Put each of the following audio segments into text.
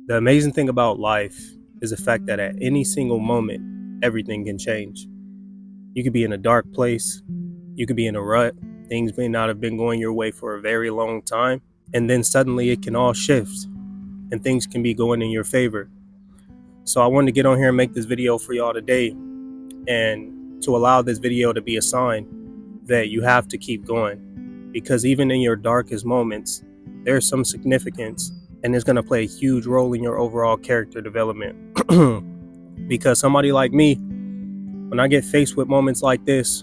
The amazing thing about life is the fact that at any single moment, everything can change. You could be in a dark place, you could be in a rut, things may not have been going your way for a very long time, and then suddenly it can all shift and things can be going in your favor. So I wanted to get on here and make this video for y'all today and to allow this video to be a sign that you have to keep going, because even in your darkest moments, there's some significance and it's going to play a huge role in your overall character development. Because somebody like me, when I get faced with moments like this,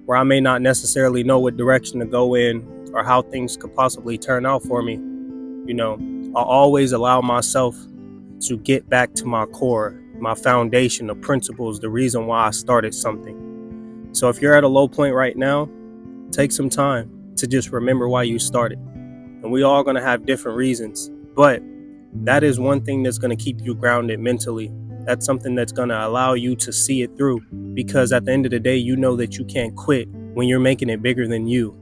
where I may not necessarily know what direction to go in or how things could possibly turn out for me, I'll always allow myself to get back to my core, my foundation, the principles, the reason why I started something. So if you're at a low point right now, take some time to just remember why you started. And we all going to have different reasons, but that is one thing that's going to keep you grounded mentally. That's something that's going to allow you to see it through, because at the end of the day, you know that you can't quit when you're making it bigger than you,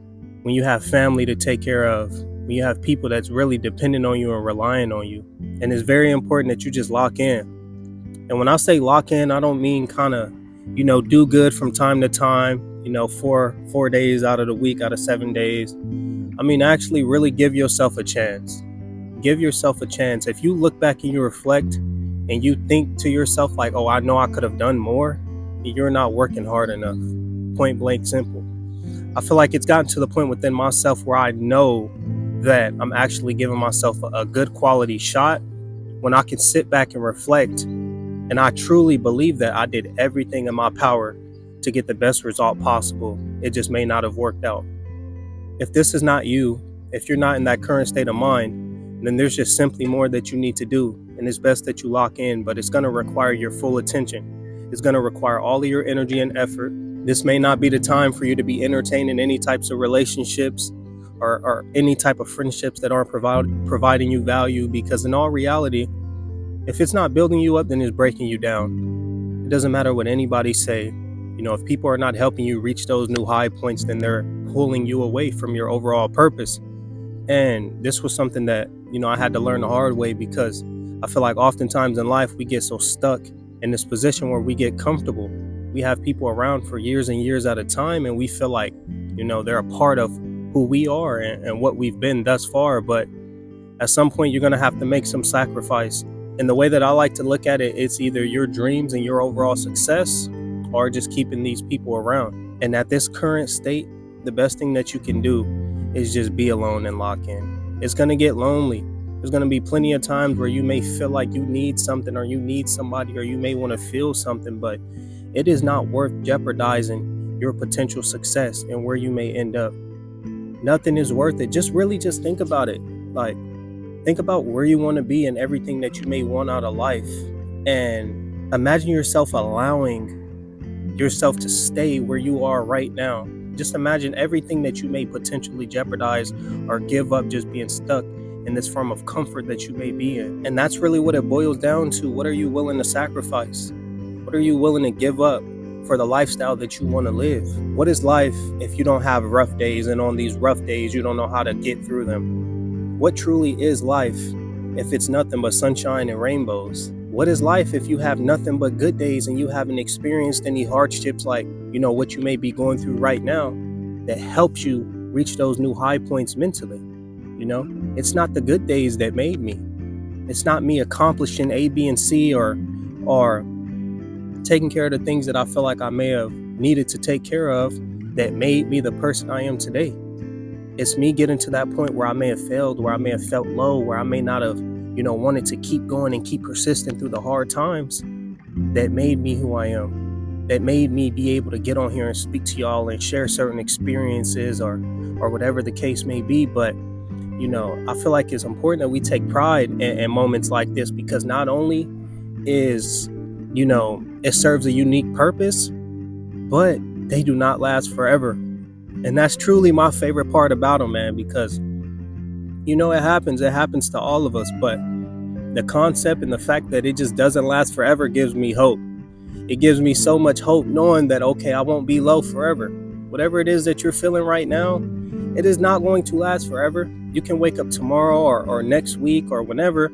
when you have family to take care of, when you have people that's really dependent on you and relying on you. And it's very important that you just lock in. And when I say lock in, I don't mean kind of, do good from time to time, 4 days out of the week, out of 7 days. I mean, actually really give yourself a chance. Give yourself a chance. If you look back and you reflect and you think to yourself like, oh, I know I could have done more, you're not working hard enough. Point blank simple. I feel like it's gotten to the point within myself where I know that I'm actually giving myself a good quality shot when I can sit back and reflect. And I truly believe that I did everything in my power to get the best result possible. It just may not have worked out. If this is not you, if you're not in that current state of mind, then there's just simply more that you need to do. And it's best that you lock in, but it's going to require your full attention. It's going to require all of your energy and effort. This may not be the time for you to be entertaining any types of relationships or any type of friendships that aren't providing you value, because in all reality, if it's not building you up, then it's breaking you down. It doesn't matter what anybody say. If people are not helping you reach those new high points, then they're pulling you away from your overall purpose. And this was something that, I had to learn the hard way, because I feel like oftentimes in life we get so stuck in this position where we get comfortable. We have people around for years and years at a time, and we feel like, they're a part of who we are and what we've been thus far. But at some point, you're going to have to make some sacrifice. And the way that I like to look at it, it's either your dreams and your overall success or just keeping these people around. And at this current state, the best thing that you can do is just be alone and lock in. It's going to get lonely. There's going to be plenty of times where you may feel like you need something, or you need somebody, or you may want to feel something, but it is not worth jeopardizing your potential success and where you may end up. Nothing is worth it. Just think about it. Like, think about where you want to be and everything that you may want out of life. And imagine yourself allowing yourself to stay where you are right now. Just imagine everything that you may potentially jeopardize or give up just being stuck in this form of comfort that you may be in. And that's really what it boils down to. What are you willing to sacrifice? What are you willing to give up for the lifestyle that you want to live? What is life if you don't have rough days, and on these rough days you don't know how to get through them? What truly is life if it's nothing but sunshine and rainbows? What is life if you have nothing but good days and you haven't experienced any hardships like, what you may be going through right now that helps you reach those new high points mentally? It's not the good days that made me. It's not me accomplishing A, B, and C or taking care of the things that I feel like I may have needed to take care of that made me the person I am today. It's me getting to that point where I may have failed, where I may have felt low, where I may not have, wanted to keep going and keep persistent through the hard times, that made me who I am, that made me be able to get on here and speak to y'all and share certain experiences or whatever the case may be. But, I feel like it's important that we take pride in moments like this, because not only is, it serves a unique purpose, but they do not last forever. And that's truly my favorite part about them, man, because, it happens to all of us, but the concept and the fact that it just doesn't last forever gives me hope. It gives me so much hope knowing that, okay, I won't be low forever. Whatever it is that you're feeling right now, it is not going to last forever. You can wake up tomorrow or next week or whenever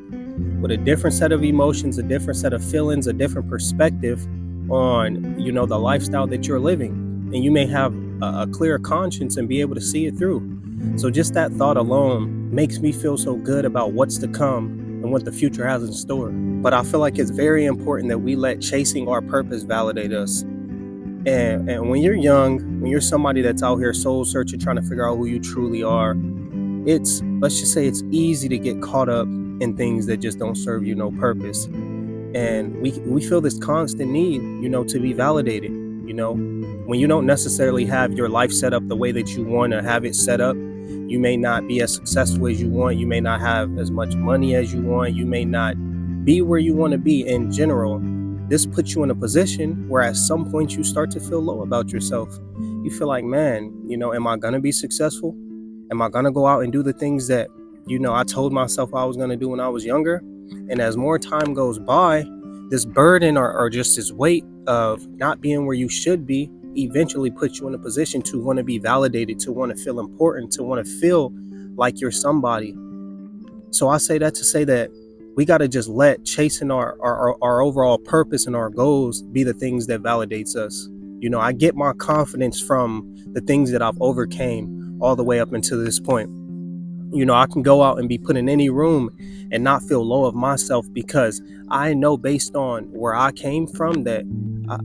with a different set of emotions, a different set of feelings, a different perspective on, the lifestyle that you're living. And you may have a clear conscience and be able to see it through. So just that thought alone makes me feel so good about what's to come and what the future has in store. But I feel like it's very important that we let chasing our purpose validate us. And when you're young, when you're somebody that's out here soul searching, trying to figure out who you truly are, let's just say it's easy to get caught up in things that just don't serve you no purpose. And we feel this constant need, to be validated. When you don't necessarily have your life set up the way that you want to have it set up, you may not be as successful as you want. You may not have as much money as you want. You may not be where you want to be in general. This puts you in a position where at some point you start to feel low about yourself. You feel like, man, am I going to be successful? Am I going to go out and do the things that, I told myself I was going to do when I was younger? And as more time goes by, this burden or just this weight of not being where you should be eventually puts you in a position to want to be validated, to want to feel important, to want to feel like you're somebody. So I say that to say that we got to just let chasing our overall purpose and our goals be the things that validates us. I get my confidence from the things that I've overcame all the way up until this point. I can go out and be put in any room and not feel low of myself, because I know based on where I came from that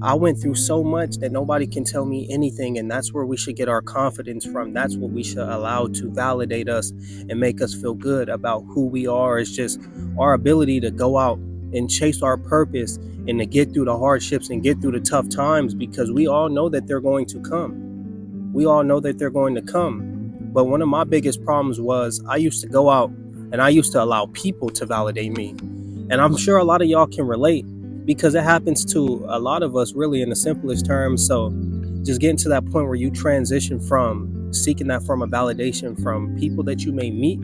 I went through so much that nobody can tell me anything. And that's where we should get our confidence from. That's what we should allow to validate us and make us feel good about who we are. It's just our ability to go out and chase our purpose and to get through the hardships and get through the tough times, because we all know that they're going to come. We all know that they're going to come. But one of my biggest problems was I used to go out and I used to allow people to validate me. And I'm sure a lot of y'all can relate, because it happens to a lot of us really in the simplest terms. So just getting to that point where you transition from seeking that form of validation from people that you may meet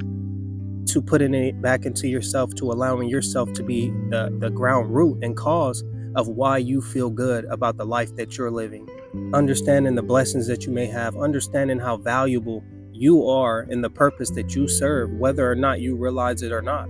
to putting it back into yourself, to allowing yourself to be the ground root and cause of why you feel good about the life that you're living. Understanding the blessings that you may have, understanding how valuable you are in the purpose that you serve, whether or not you realize it or not.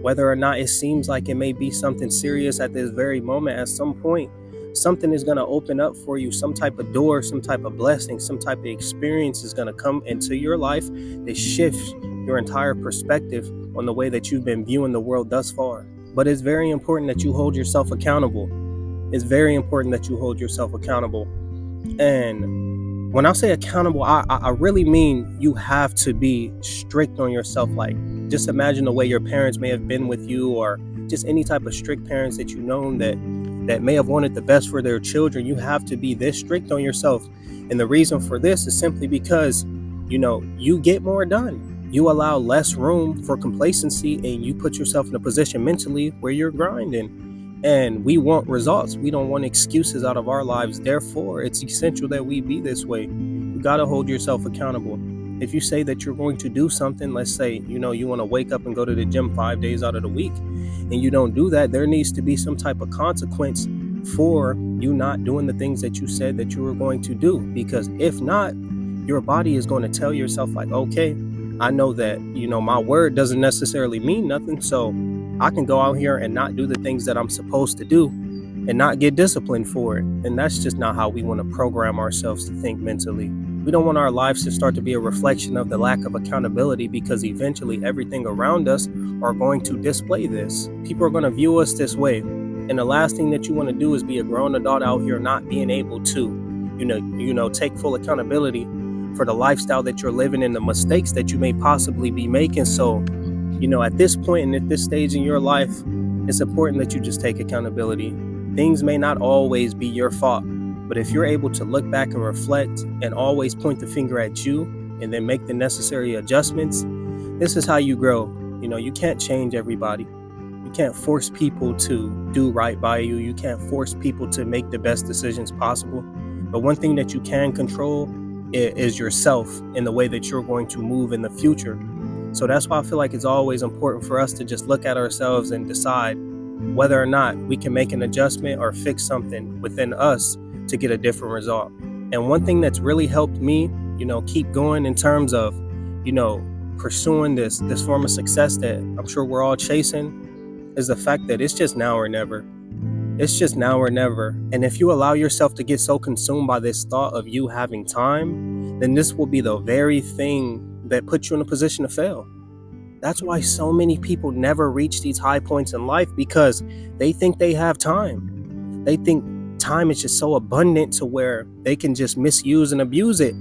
Whether or not it seems like it may be something serious at this very moment, at some point, something is going to open up for you. Some type of door, some type of blessing, some type of experience is going to come into your life that shifts your entire perspective on the way that you've been viewing the world thus far. But it's very important that you hold yourself accountable. It's very important that you hold yourself accountable. And when I say accountable, I really mean you have to be strict on yourself. Like, just imagine the way your parents may have been with you, or just any type of strict parents that you've known that may have wanted the best for their children. You have to be this strict on yourself. And the reason for this is simply because, you get more done. You allow less room for complacency, and you put yourself in a position mentally where you're grinding. And we want results. We don't want excuses out of our lives. Therefore, it's essential that we be this way. You got to hold yourself accountable. If you say that you're going to do something, let's say, you want to wake up and go to the gym 5 days out of the week, and you don't do that, there needs to be some type of consequence for you not doing the things that you said that you were going to do. Because if not, your body is going to tell yourself like, okay, I know that, my word doesn't necessarily mean nothing. So I can go out here and not do the things that I'm supposed to do and not get disciplined for it. And that's just not how we want to program ourselves to think mentally. We don't want our lives to start to be a reflection of the lack of accountability, because eventually everything around us are going to display this. People are going to view us this way. And the last thing that you want to do is be a grown adult out here not being able to, take full accountability for the lifestyle that you're living and the mistakes that you may possibly be making. So, at this point and at this stage in your life, it's important that you just take accountability. Things may not always be your fault, but if you're able to look back and reflect and always point the finger at you and then make the necessary adjustments, this is how you grow. You can't change everybody. You can't force people to do right by you. You can't force people to make the best decisions possible. But one thing that you can control is yourself and the way that you're going to move in the future. So that's why I feel like it's always important for us to just look at ourselves and decide whether or not we can make an adjustment or fix something within us to get a different result. And one thing that's really helped me, keep going in terms of, pursuing this form of success that I'm sure we're all chasing, is the fact that it's just now or never. It's just now or never. And if you allow yourself to get so consumed by this thought of you having time, then this will be the very thing that puts you in a position to fail. That's why so many people never reach these high points in life, because they think they have time. They think time is just so abundant to where they can just misuse and abuse it.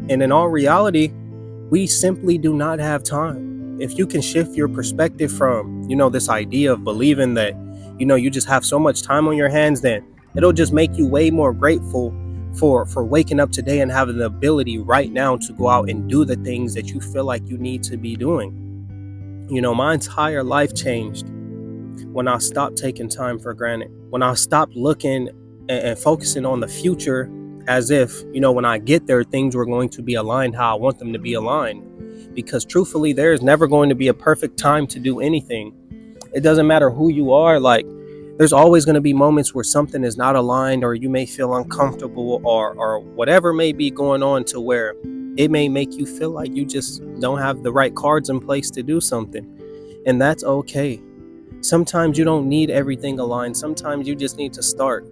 And in all reality, we simply do not have time. If you can shift your perspective from, this idea of believing that, you just have so much time on your hands, then it'll just make you way more grateful for waking up today and having the ability right now to go out and do the things that you feel like you need to be doing. My entire life changed when I stopped taking time for granted. When I stopped looking and focusing on the future as if, when I get there, things were going to be aligned how I want them to be aligned. Because truthfully, there is never going to be a perfect time to do anything. It doesn't matter who you are. Like, there's always going to be moments where something is not aligned, or you may feel uncomfortable, or whatever may be going on, to where it may make you feel like you just don't have the right cards in place to do something. And that's okay. Sometimes you don't need everything aligned. Sometimes you just need to start.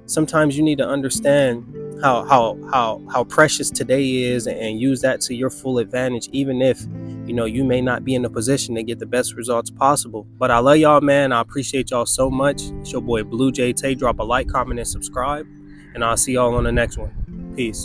Sometimes you need to understand how precious today is, and use that to your full advantage, even if you may not be in a position to get the best results possible. But I love y'all, man. I appreciate y'all so much. It's your boy Blue Jay Tay. Drop a like, comment, and subscribe, and I'll see y'all on the next one. Peace.